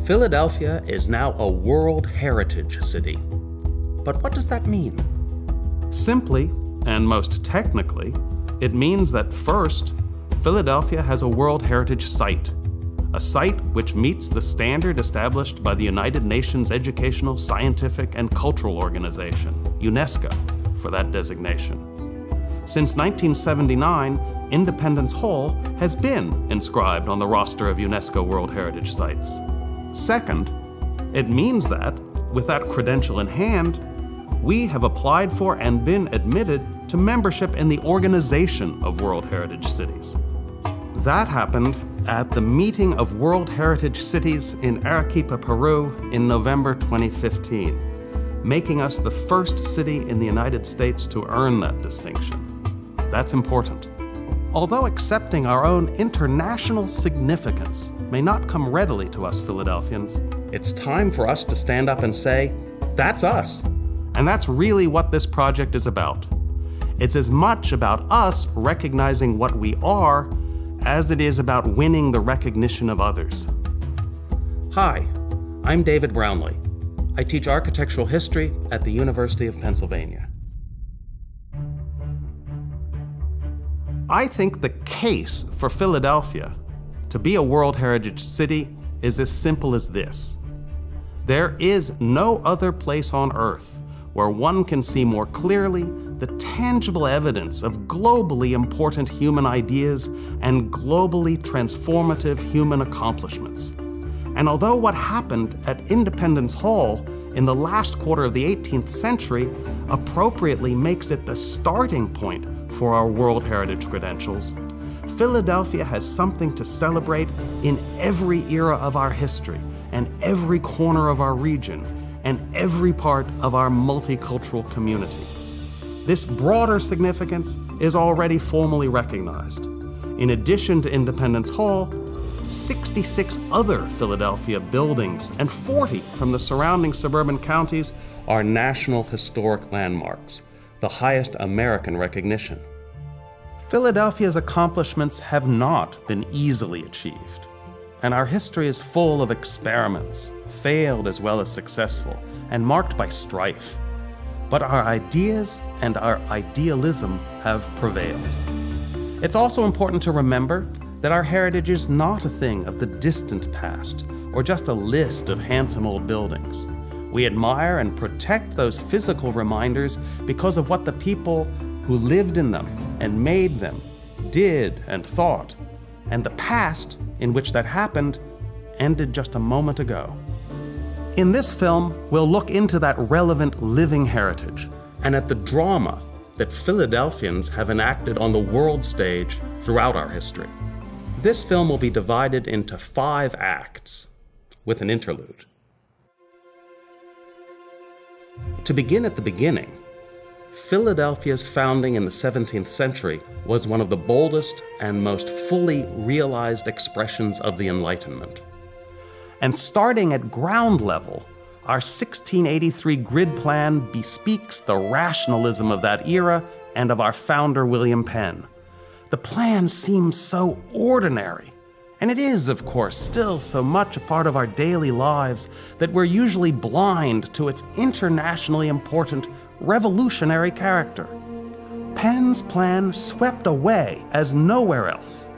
Philadelphia is now a World Heritage City. But what does that mean? Simply, and most technically, it means that first, Philadelphia has a World Heritage Site, a site which meets the standard established by the United Nations Educational, Scientific, and Cultural Organization, UNESCO, for that designation. Since 1979, Independence Hall has been inscribed on the roster of UNESCO World Heritage Sites. Second, it means that, with that credential in hand, we have applied for and been admitted to membership in the Organization of World Heritage Cities. That happened at the Meeting of World Heritage Cities in Arequipa, Peru in November 2015, making us the first city in the United States to earn that distinction. That's important. Although accepting our own international significance may not come readily to us Philadelphians, it's time for us to stand up and say, that's us. And that's really what this project is about. It's as much about us recognizing what we are as it is about winning the recognition of others. Hi, I'm David Brownlee. I teach architectural history at the University of Pennsylvania. I think the case for Philadelphia to be a World Heritage City is as simple as this. There is no other place on Earth where one can see more clearly the tangible evidence of globally important human ideas and globally transformative human accomplishments. And although what happened at Independence Hall in the last quarter of the 18th century appropriately makes it the starting point for our World Heritage credentials, Philadelphia has something to celebrate in every era of our history and every corner of our region and every part of our multicultural community. This broader significance is already formally recognized. In addition to Independence Hall, 66 other Philadelphia buildings and 40 from the surrounding suburban counties are National Historic Landmarks, the highest American recognition. Philadelphia's accomplishments have not been easily achieved, and our history is full of experiments, failed as well as successful, and marked by strife. But our ideas and our idealism have prevailed. It's also important to remember that our heritage is not a thing of the distant past or just a list of handsome old buildings. We admire and protect those physical reminders because of what the people who lived in them and made them did and thought, and the past in which that happened ended just a moment ago. In this film, we'll look into that relevant living heritage and at the drama that Philadelphians have enacted on the world stage throughout our history. This film will be divided into 5 acts with an interlude. To begin at the beginning, Philadelphia's founding in the 17th century was one of the boldest and most fully realized expressions of the Enlightenment. And starting at ground level, our 1683 grid plan bespeaks the rationalism of that era and of our founder, William Penn. The plan seems so ordinary, and it is, of course, still so much a part of our daily lives that we're usually blind to its internationally important revolutionary character. Penn's plan swept away, as nowhere else,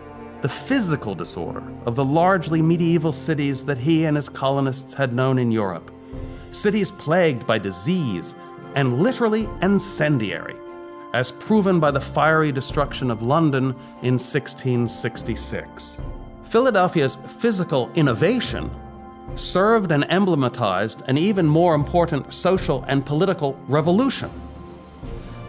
the physical disorder of the largely medieval cities that he and his colonists had known in Europe. Cities plagued by disease and literally incendiary, as proven by the fiery destruction of London in 1666. Philadelphia's physical innovation served and emblematized an even more important social and political revolution.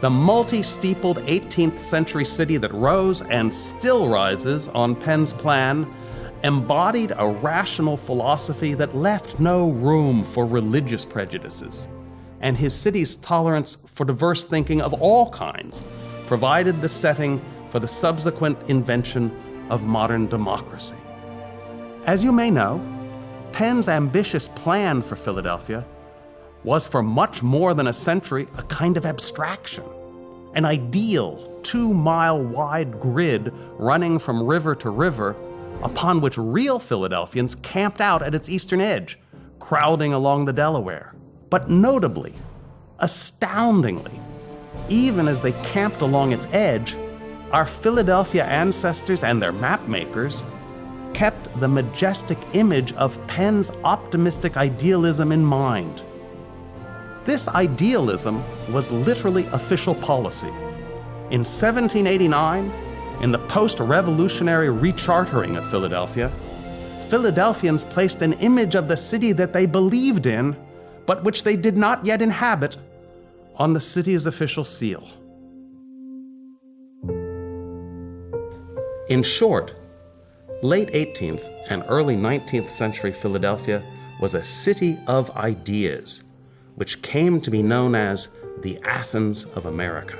The multi-steepled 18th century city that rose and still rises on Penn's plan embodied a rational philosophy that left no room for religious prejudices, and his city's tolerance for diverse thinking of all kinds provided the setting for the subsequent invention of modern democracy. As you may know, Penn's ambitious plan for Philadelphia was for much more than a century a kind of abstraction, an ideal 2-mile wide grid running from river to river upon which real Philadelphians camped out at its eastern edge, crowding along the Delaware. But notably, astoundingly, even as they camped along its edge, our Philadelphia ancestors and their map makers kept the majestic image of Penn's optimistic idealism in mind. This idealism was literally official policy. In 1789, in the post-revolutionary rechartering of Philadelphia, Philadelphians placed an image of the city that they believed in, but which they did not yet inhabit, on the city's official seal. In short, late 18th and early 19th century Philadelphia was a city of ideas, which came to be known as the Athens of America.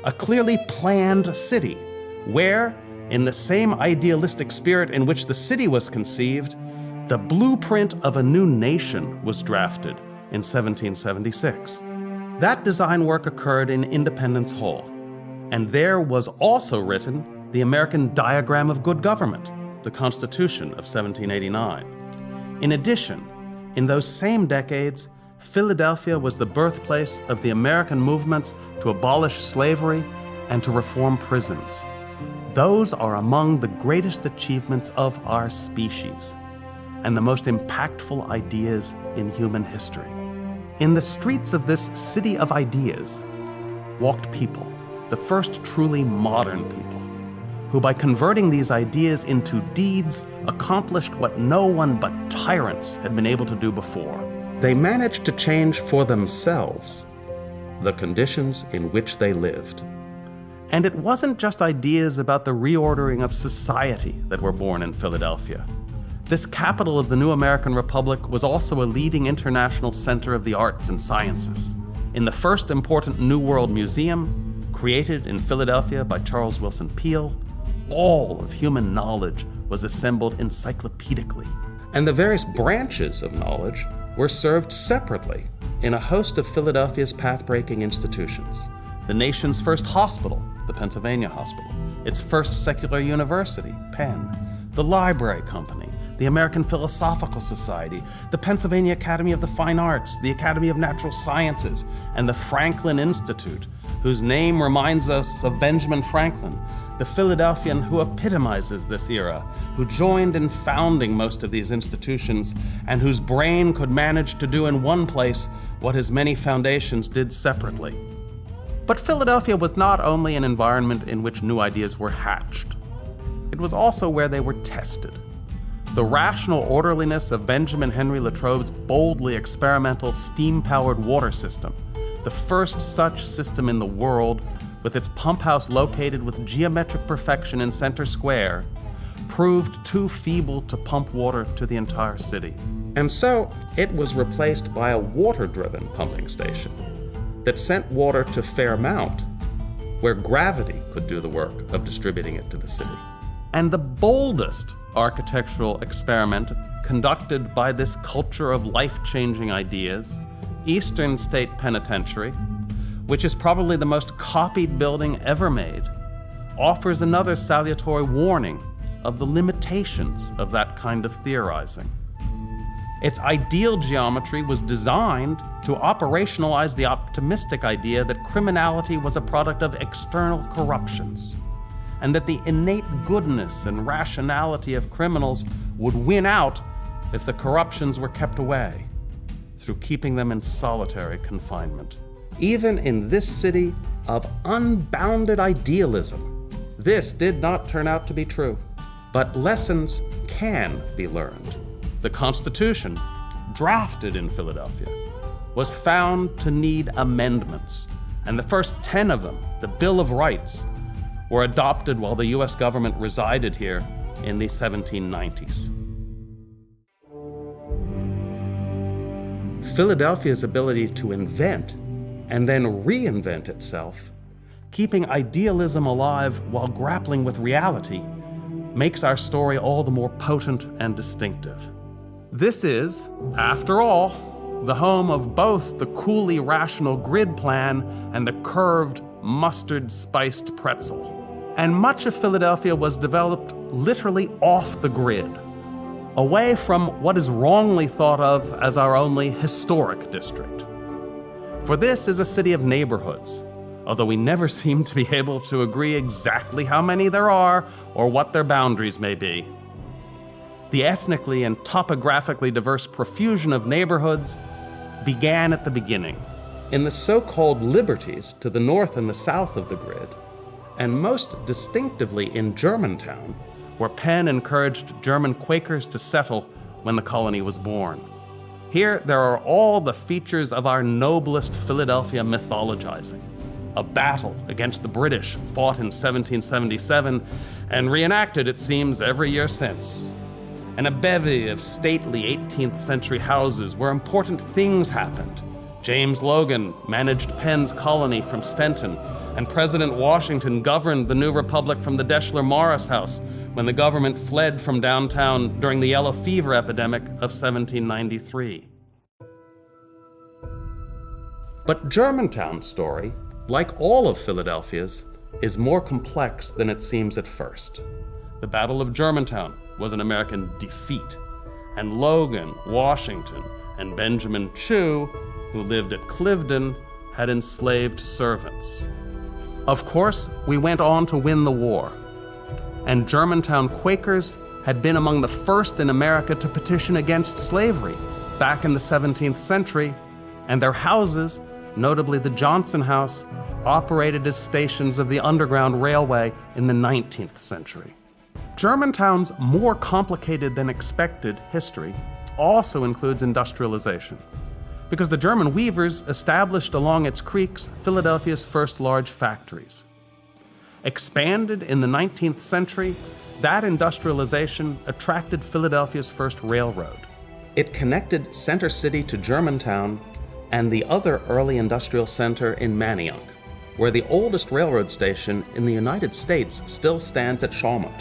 A clearly planned city where, in the same idealistic spirit in which the city was conceived, the blueprint of a new nation was drafted in 1776. That design work occurred in Independence Hall, and there was also written the American Diagram of Good Government, the Constitution of 1789. In addition, in those same decades, Philadelphia was the birthplace of the American movements to abolish slavery and to reform prisons. Those are among the greatest achievements of our species and the most impactful ideas in human history. In the streets of this city of ideas walked people, the first truly modern people, who by converting these ideas into deeds accomplished what no one but tyrants had been able to do before. They managed to change for themselves the conditions in which they lived. And it wasn't just ideas about the reordering of society that were born in Philadelphia. This capital of the new American Republic was also a leading international center of the arts and sciences. In the first important New World Museum, created in Philadelphia by Charles Wilson Peale, all of human knowledge was assembled encyclopedically. And the various branches of knowledge were served separately in a host of Philadelphia's path-breaking institutions. The nation's first hospital, the Pennsylvania Hospital, its first secular university, Penn, the Library Company, the American Philosophical Society, the Pennsylvania Academy of the Fine Arts, the Academy of Natural Sciences, and the Franklin Institute, whose name reminds us of Benjamin Franklin, the Philadelphian who epitomizes this era, who joined in founding most of these institutions, and whose brain could manage to do in one place what his many foundations did separately. But Philadelphia was not only an environment in which new ideas were hatched. It was also where they were tested. The rational orderliness of Benjamin Henry Latrobe's boldly experimental steam-powered water system, the first such system in the world, with its pump house located with geometric perfection in Center Square, proved too feeble to pump water to the entire city. And so it was replaced by a water-driven pumping station that sent water to Fairmount, where gravity could do the work of distributing it to the city. And the boldest architectural experiment conducted by this culture of life-changing ideas, Eastern State Penitentiary, which is probably the most copied building ever made, offers another salutary warning of the limitations of that kind of theorizing. Its ideal geometry was designed to operationalize the optimistic idea that criminality was a product of external corruptions, and that the innate goodness and rationality of criminals would win out if the corruptions were kept away, through keeping them in solitary confinement. Even in this city of unbounded idealism, this did not turn out to be true. But lessons can be learned. The Constitution, drafted in Philadelphia, was found to need amendments, and the first 10 of them, the Bill of Rights, were adopted while the US government resided here in the 1790s. Philadelphia's ability to invent and then reinvent itself, keeping idealism alive while grappling with reality, makes our story all the more potent and distinctive. This is, after all, the home of both the coolly rational grid plan and the curved, mustard-spiced pretzel. And much of Philadelphia was developed literally off the grid, away from what is wrongly thought of as our only historic district. For this is a city of neighborhoods, although we never seem to be able to agree exactly how many there are or what their boundaries may be. The ethnically and topographically diverse profusion of neighborhoods began at the beginning, in the so-called liberties to the north and the south of the grid, and most distinctively in Germantown, where Penn encouraged German Quakers to settle when the colony was born. Here, there are all the features of our noblest Philadelphia mythologizing. A battle against the British fought in 1777 and reenacted, it seems, every year since. And a bevy of stately 18th century houses where important things happened. James Logan managed Penn's colony from Stenton, and President Washington governed the new republic from the Deschler Morris House when the government fled from downtown during the yellow fever epidemic of 1793. But Germantown's story, like all of Philadelphia's, is more complex than it seems at first. The Battle of Germantown was an American defeat, and Logan, Washington, and Benjamin Chew, who lived at Cliveden, had enslaved servants. Of course, we went on to win the war, and Germantown Quakers had been among the first in America to petition against slavery back in the 17th century, and their houses, notably the Johnson House, operated as stations of the Underground Railway in the 19th century. Germantown's more complicated than expected history also includes industrialization, because the German weavers established along its creeks Philadelphia's first large factories. Expanded in the 19th century, that industrialization attracted Philadelphia's first railroad. It connected Center City to Germantown and the other early industrial center in Manayunk, where the oldest railroad station in the United States still stands at Shawmut.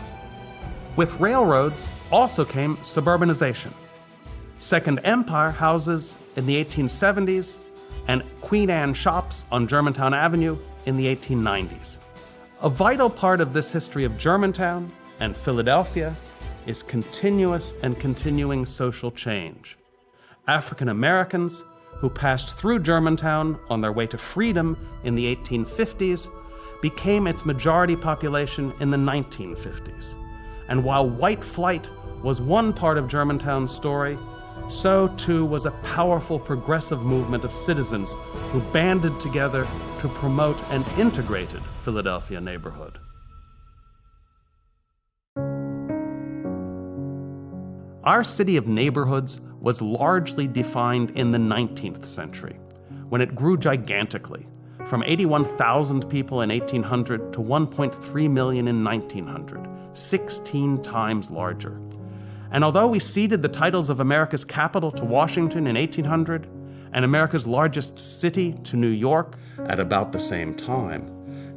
With railroads also came suburbanization. Second Empire houses in the 1870s and Queen Anne shops on Germantown Avenue in the 1890s. A vital part of this history of Germantown and Philadelphia is continuous and continuing social change. African Americans who passed through Germantown on their way to freedom in the 1850s became its majority population in the 1950s. And while white flight was one part of Germantown's story, so too was a powerful progressive movement of citizens who banded together to promote an integrated Philadelphia neighborhood. Our city of neighborhoods was largely defined in the 19th century, when it grew gigantically, from 81,000 people in 1800 to 1.3 million in 1900, 16 times larger. And although we ceded the titles of America's capital to Washington in 1800 and America's largest city to New York at about the same time,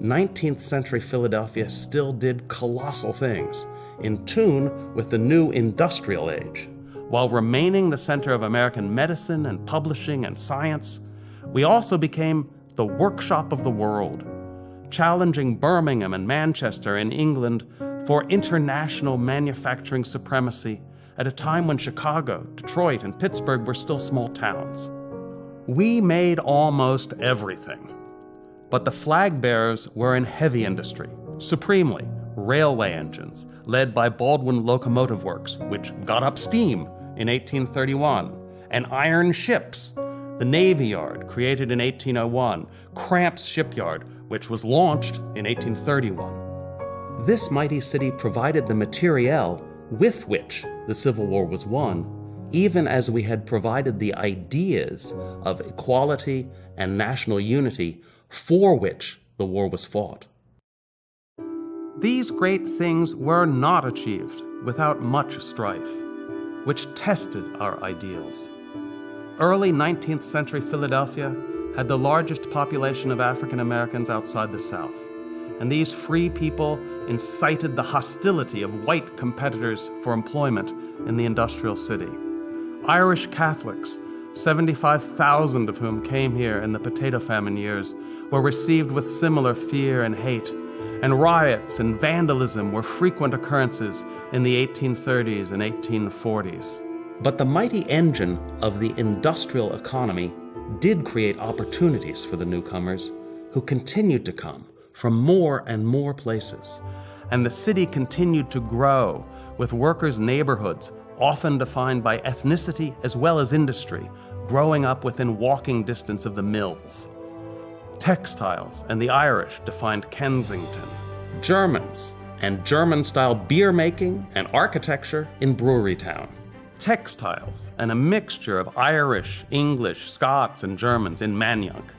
19th century Philadelphia still did colossal things, in tune with the new industrial age. While remaining the center of American medicine and publishing and science, we also became the workshop of the world, challenging Birmingham and Manchester in England for international manufacturing supremacy at a time when Chicago, Detroit, and Pittsburgh were still small towns. We made almost everything, but the flag bearers were in heavy industry, supremely railway engines, led by Baldwin Locomotive Works, which got up steam in 1831, and iron ships, the Navy Yard, created in 1801, Cramp's Shipyard, which was launched in 1831. This mighty city provided the materiel with which the Civil War was won, even as we had provided the ideas of equality and national unity for which the war was fought. These great things were not achieved without much strife, which tested our ideals. Early 19th century Philadelphia had the largest population of African Americans outside the South, and these free people incited the hostility of white competitors for employment in the industrial city. Irish Catholics, 75,000 of whom came here in the potato famine years, were received with similar fear and hate and riots and vandalism were frequent occurrences in the 1830s and 1840s. But the mighty engine of the industrial economy did create opportunities for the newcomers, who continued to come from more and more places. And the city continued to grow, with workers' neighborhoods, often defined by ethnicity as well as industry, growing up within walking distance of the mills. Textiles and the Irish defined Kensington. Germans and German-style beer making and architecture in Brewery Town. Textiles and a mixture of Irish, English, Scots, and Germans in Manayunk,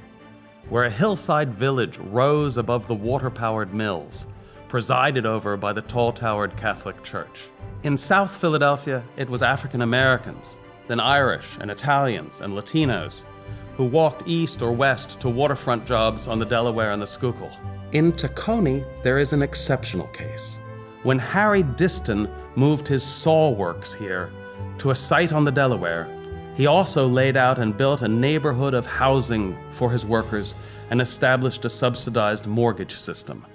where a hillside village rose above the water-powered mills, presided over by the tall-towered Catholic Church. In South Philadelphia, it was African Americans, then Irish and Italians and Latinos, who walked east or west to waterfront jobs on the Delaware and the Schuylkill. In Tacony, there is an exceptional case. When Harry Diston moved his saw works here to a site on the Delaware, he also laid out and built a neighborhood of housing for his workers and established a subsidized mortgage system.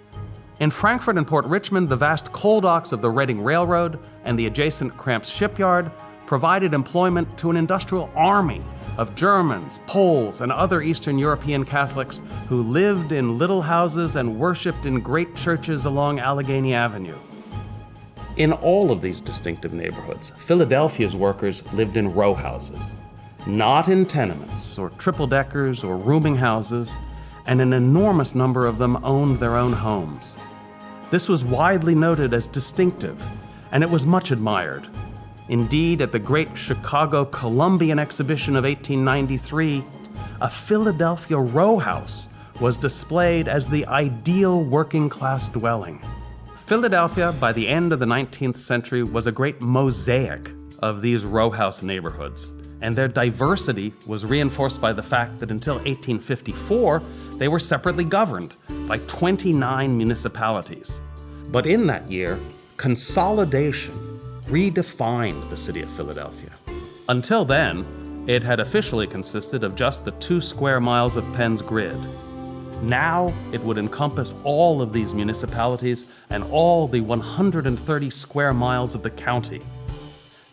In Frankfort and Port Richmond, the vast coal docks of the Reading Railroad and the adjacent Cramps Shipyard provided employment to an industrial army of Germans, Poles, and other Eastern European Catholics who lived in little houses and worshiped in great churches along Allegheny Avenue. In all of these distinctive neighborhoods, Philadelphia's workers lived in row houses, not in tenements or triple-deckers or rooming houses, and an enormous number of them owned their own homes. This was widely noted as distinctive, and it was much admired. Indeed, at the Great Chicago Columbian Exhibition of 1893, a Philadelphia row house was displayed as the ideal working-class dwelling. Philadelphia, by the end of the 19th century, was a great mosaic of these row house neighborhoods, and their diversity was reinforced by the fact that until 1854, they were separately governed by 29 municipalities. But in that year, consolidation redefined the city of Philadelphia. Until then, it had officially consisted of just the 2 square miles of Penn's grid. Now it would encompass all of these municipalities and all the 130 square miles of the county.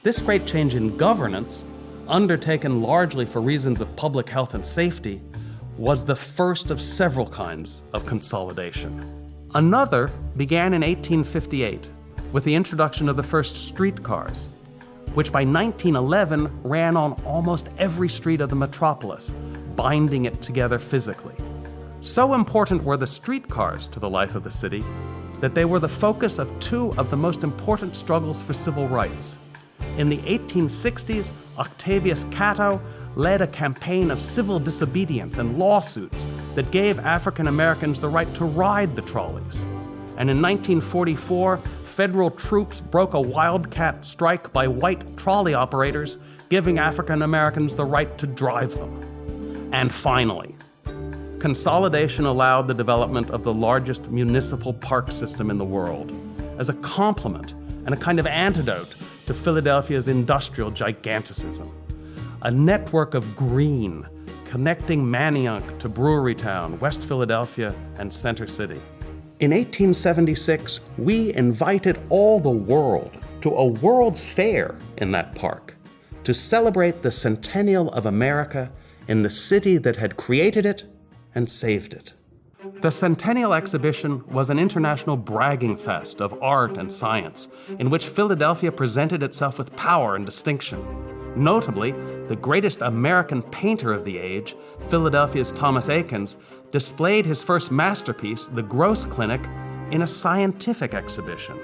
This great change in governance, undertaken largely for reasons of public health and safety, was the first of several kinds of consolidation. Another began in 1858 with the introduction of the first streetcars, which by 1911 ran on almost every street of the metropolis, binding it together physically. So important were the streetcars to the life of the city that they were the focus of 2 of the most important struggles for civil rights. In the 1860s, Octavius Cato led a campaign of civil disobedience and lawsuits that gave African Americans the right to ride the trolleys. And in 1944, federal troops broke a wildcat strike by white trolley operators, giving African Americans the right to drive them. And finally, consolidation allowed the development of the largest municipal park system in the world, as a complement and a kind of antidote to Philadelphia's industrial giganticism. A network of green connecting Manayunk to Brewery Town, West Philadelphia, and Center City. In 1876, we invited all the world to a World's Fair in that park to celebrate the centennial of America in the city that had created it and saved it. The Centennial Exhibition was an international bragging fest of art and science, in which Philadelphia presented itself with power and distinction. Notably, the greatest American painter of the age, Philadelphia's Thomas Eakins, displayed his first masterpiece, the Gross Clinic, in a scientific exhibition.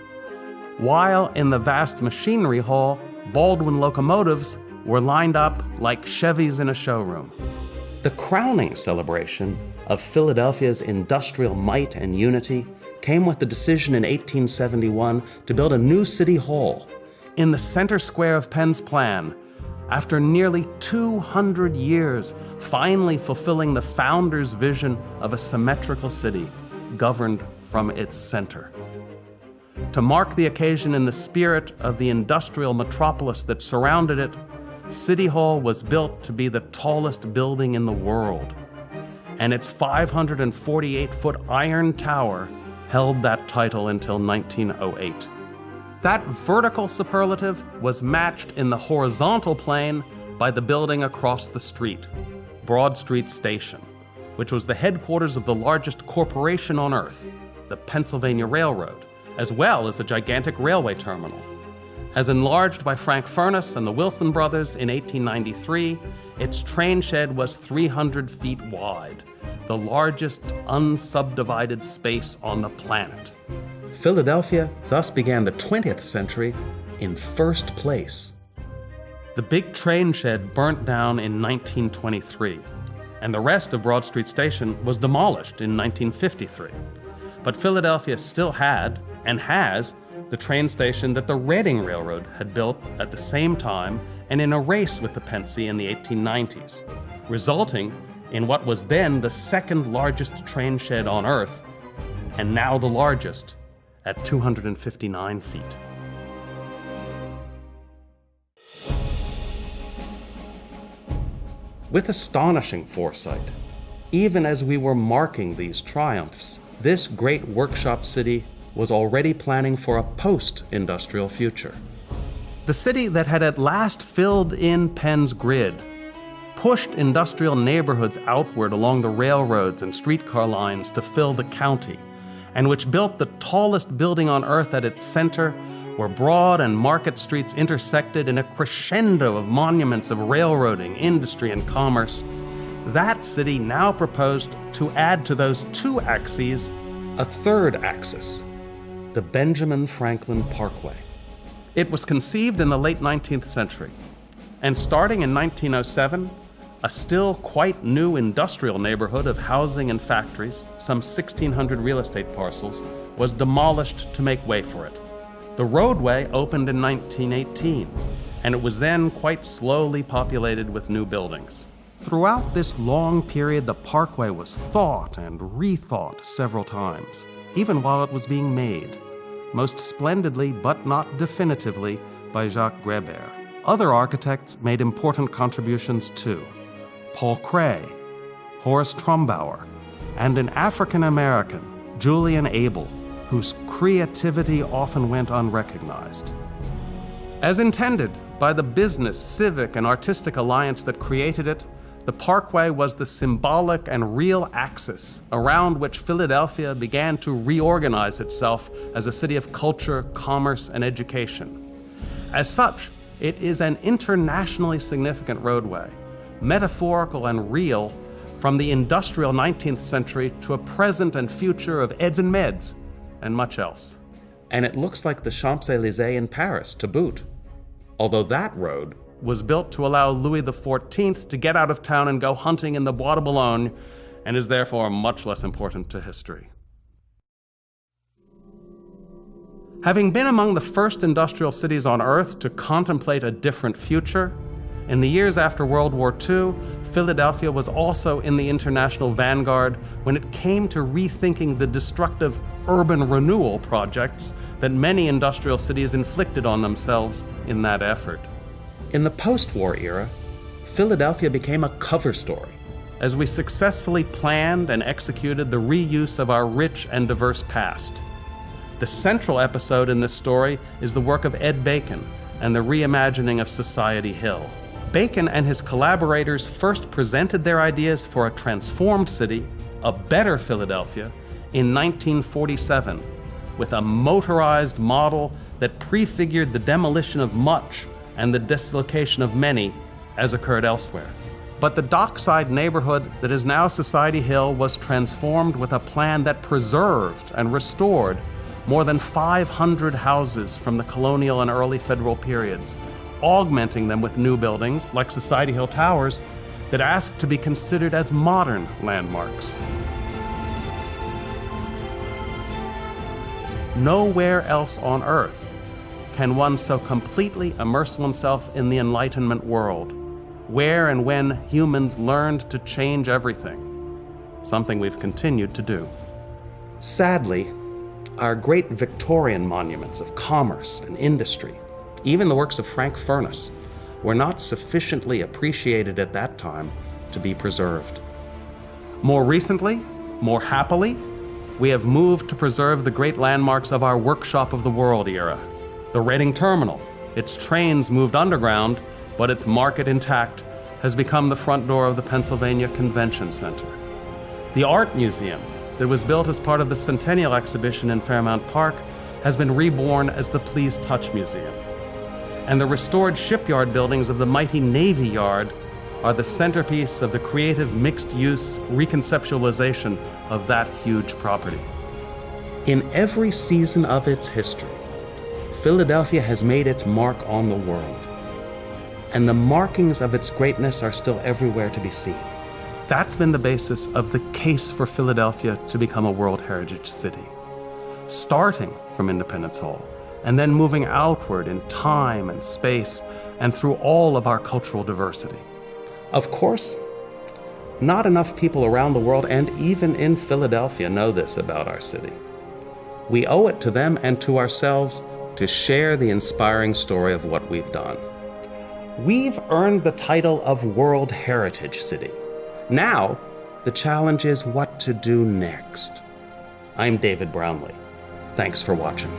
While in the vast machinery hall, Baldwin locomotives were lined up like Chevys in a showroom. The crowning celebration of Philadelphia's industrial might and unity came with the decision in 1871 to build a new city hall in the center square of Penn's plan, after nearly 200 years, finally fulfilling the founder's vision of a symmetrical city governed from its center. To mark the occasion in the spirit of the industrial metropolis that surrounded it, City Hall was built to be the tallest building in the world, and its 548-foot iron tower held that title until 1908. That vertical superlative was matched in the horizontal plane by the building across the street, Broad Street Station, which was the headquarters of the largest corporation on Earth, the Pennsylvania Railroad, as well as a gigantic railway terminal. As enlarged by Frank Furness and the Wilson brothers in 1893, its train shed was 300 feet wide, the largest unsubdivided space on the planet. Philadelphia thus began the 20th century in first place. The big train shed burnt down in 1923, and the rest of Broad Street Station was demolished in 1953. But Philadelphia still had, and has, the train station that the Reading Railroad had built at the same time and in a race with the Pennsy in the 1890s, resulting in what was then the second largest train shed on Earth, and now the largest, at 259 feet. With astonishing foresight, even as we were marking these triumphs, this great workshop city was already planning for a post-industrial future. The city that had at last filled in Penn's grid, pushed industrial neighborhoods outward along the railroads and streetcar lines to fill the county, and which built the tallest building on Earth at its center, where Broad and Market Streets intersected in a crescendo of monuments of railroading, industry, and commerce, that city now proposed to add to those two axes a third axis, the Benjamin Franklin Parkway. It was conceived in the late 19th century, and starting in 1907, a still quite new industrial neighborhood of housing and factories, some 1,600 real estate parcels, was demolished to make way for it. The roadway opened in 1918, and it was then quite slowly populated with new buildings. Throughout this long period, the parkway was thought and rethought several times, even while it was being made, most splendidly but not definitively by Jacques Grébert. Other architects made important contributions too. Paul Cray, Horace Trumbauer, and an African-American, Julian Abel, whose creativity often went unrecognized. As intended by the business, civic, and artistic alliance that created it, the Parkway was the symbolic and real axis around which Philadelphia began to reorganize itself as a city of culture, commerce, and education. As such, it is an internationally significant roadway, metaphorical and real, from the industrial 19th century to a present and future of eds and meds, and much else. And it looks like the Champs-Élysées in Paris to boot, although that road was built to allow Louis XIV to get out of town and go hunting in the Bois de Boulogne, and is therefore much less important to history. Having been among the first industrial cities on Earth to contemplate a different future, in the years after World War II, Philadelphia was also in the international vanguard when it came to rethinking the destructive urban renewal projects that many industrial cities inflicted on themselves in that effort. In the post-war era, Philadelphia became a cover story as we successfully planned and executed the reuse of our rich and diverse past. The central episode in this story is the work of Ed Bacon and the reimagining of Society Hill. Bacon and his collaborators first presented their ideas for a transformed city, a better Philadelphia, in 1947, with a motorized model that prefigured the demolition of much and the dislocation of many, as occurred elsewhere. But the dockside neighborhood that is now Society Hill was transformed with a plan that preserved and restored more than 500 houses from the colonial and early federal periods, augmenting them with new buildings, like Society Hill Towers, that asked to be considered as modern landmarks. Nowhere else on Earth can one so completely immerse oneself in the Enlightenment world, where and when humans learned to change everything, something we've continued to do. Sadly, our great Victorian monuments of commerce and industry, even the works of Frank Furness, were not sufficiently appreciated at that time to be preserved. More recently, more happily, we have moved to preserve the great landmarks of our workshop of the world era. The Reading Terminal, its trains moved underground, but its market intact, has become the front door of the Pennsylvania Convention Center. The Art Museum, that was built as part of the Centennial Exhibition in Fairmount Park, has been reborn as the Please Touch Museum. And the restored shipyard buildings of the mighty Navy Yard are the centerpiece of the creative mixed-use reconceptualization of that huge property. In every season of its history, Philadelphia has made its mark on the world, and the markings of its greatness are still everywhere to be seen. That's been the basis of the case for Philadelphia to become a World Heritage City, starting from Independence Hall, and then moving outward in time and space and through all of our cultural diversity. Of course, not enough people around the world and even in Philadelphia know this about our city. We owe it to them and to ourselves to share the inspiring story of what we've done. We've earned the title of World Heritage City. Now, the challenge is what to do next. I'm David Brownlee. Thanks for watching.